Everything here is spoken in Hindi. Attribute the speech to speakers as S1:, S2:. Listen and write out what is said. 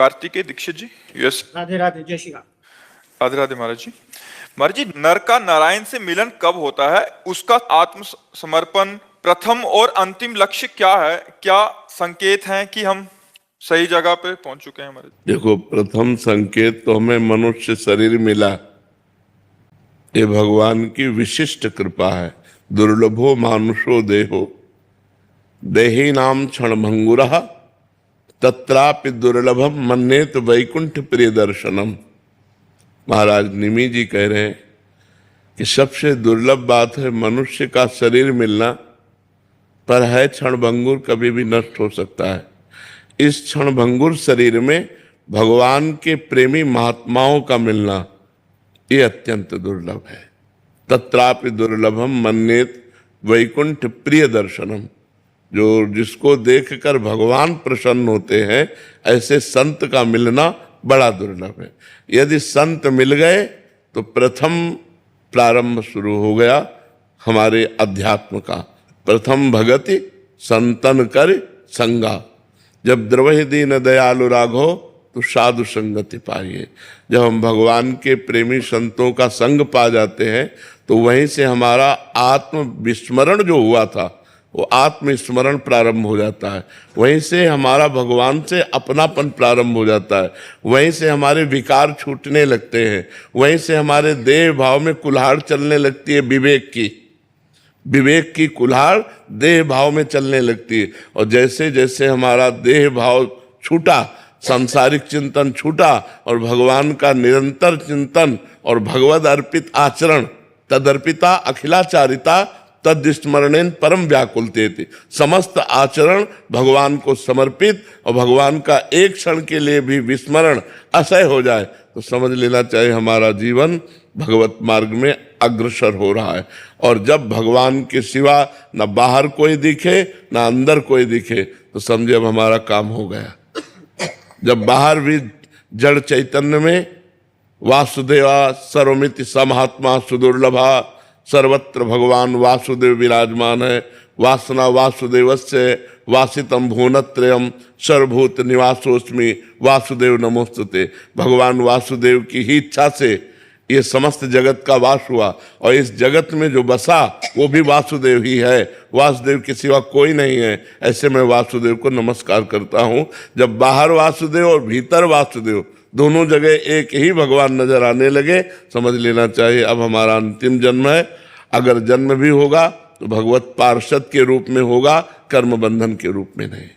S1: कार्तिकेय दीक्षित जी, यस।
S2: राधे राधे, जय श्री राम।
S1: राधे राधे महाराज जी। महाराज जी, नर का नारायण से मिलन कब होता है? उसका आत्मसमर्पण प्रथम और अंतिम लक्ष्य क्या है? क्या संकेत हैं कि हम सही जगह पे पहुंच चुके हैं महाराज?
S3: देखो, प्रथम संकेत तो हमें मनुष्य शरीर मिला, ये भगवान की विशिष्ट कृपा है। दुर्लभो मानुषो देहो देही नाम क्षणभंगुरः तत्रापि दुर्लभम मन्येत वैकुंठ प्रिय दर्शनम। महाराज निमि जी कह रहे हैं कि सबसे दुर्लभ बात है मनुष्य का शरीर मिलना, पर है क्षणभंगुर, कभी भी नष्ट हो सकता है। इस क्षणभंगुर शरीर में भगवान के प्रेमी महात्माओं का मिलना ये अत्यंत दुर्लभ है। तत्रापि दुर्लभम मन्येत वैकुंठ प्रिय दर्शनम। जो जिसको देखकर भगवान प्रसन्न होते हैं, ऐसे संत का मिलना बड़ा दुर्लभ है। यदि संत मिल गए तो प्रथम प्रारंभ शुरू हो गया हमारे अध्यात्म का। प्रथम भगति संतन कर संगा, जब द्रवहि दीन दयालु राघो तो साधु संगति पाइए। जब हम भगवान के प्रेमी संतों का संग पा जाते हैं तो वहीं से हमारा आत्म विस्मरण जो हुआ था वो आत्मस्मरण प्रारंभ हो जाता है। वहीं से हमारा भगवान से अपनापन प्रारंभ हो जाता है। वहीं से हमारे विकार छूटने लगते हैं। वहीं से हमारे देह भाव में कुल्हाड़ चलने लगती है, विवेक की कुल्हाड़ देह भाव में चलने लगती है। और जैसे जैसे हमारा देह भाव छूटा, सांसारिक चिंतन छूटा और भगवान का निरंतर चिंतन और भगवद अर्पित आचरण, तदर्पिता अखिलाचारिता तद्स्मरणेन परम व्याकुलते थे। समस्त आचरण भगवान को समर्पित और भगवान का एक क्षण के लिए भी विस्मरण असह्य हो जाए तो समझ लेना चाहिए हमारा जीवन भगवत मार्ग में अग्रसर हो रहा है। और जब भगवान के सिवा न बाहर कोई दिखे न अंदर कोई दिखे तो समझे अब हमारा काम हो गया। जब बाहर भी जड़ चैतन्य में वासुदेवा सर्वमिति समहात्मा सुदुर्लभा, सर्वत्र भगवान वासुदेव विराजमान है। वासना वासुदेवस्य वासितम भुवनत्रयम सर्वभूत निवासोस्मि वासुदेव नमोस्तुते। भगवान वासुदेव की ही इच्छा से ये समस्त जगत का वास हुआ और इस जगत में जो बसा वो भी वासुदेव ही है। वासुदेव के सिवा कोई नहीं है। ऐसे मैं वासुदेव को नमस्कार करता हूँ। जब बाहर वासुदेव और भीतर वासुदेव दोनों जगह एक ही भगवान नजर आने लगे, समझ लेना चाहिए अब हमारा अंतिम जन्म है। अगर जन्म भी होगा तो भगवत पार्षद के रूप में होगा, कर्म बंधन के रूप में नहीं।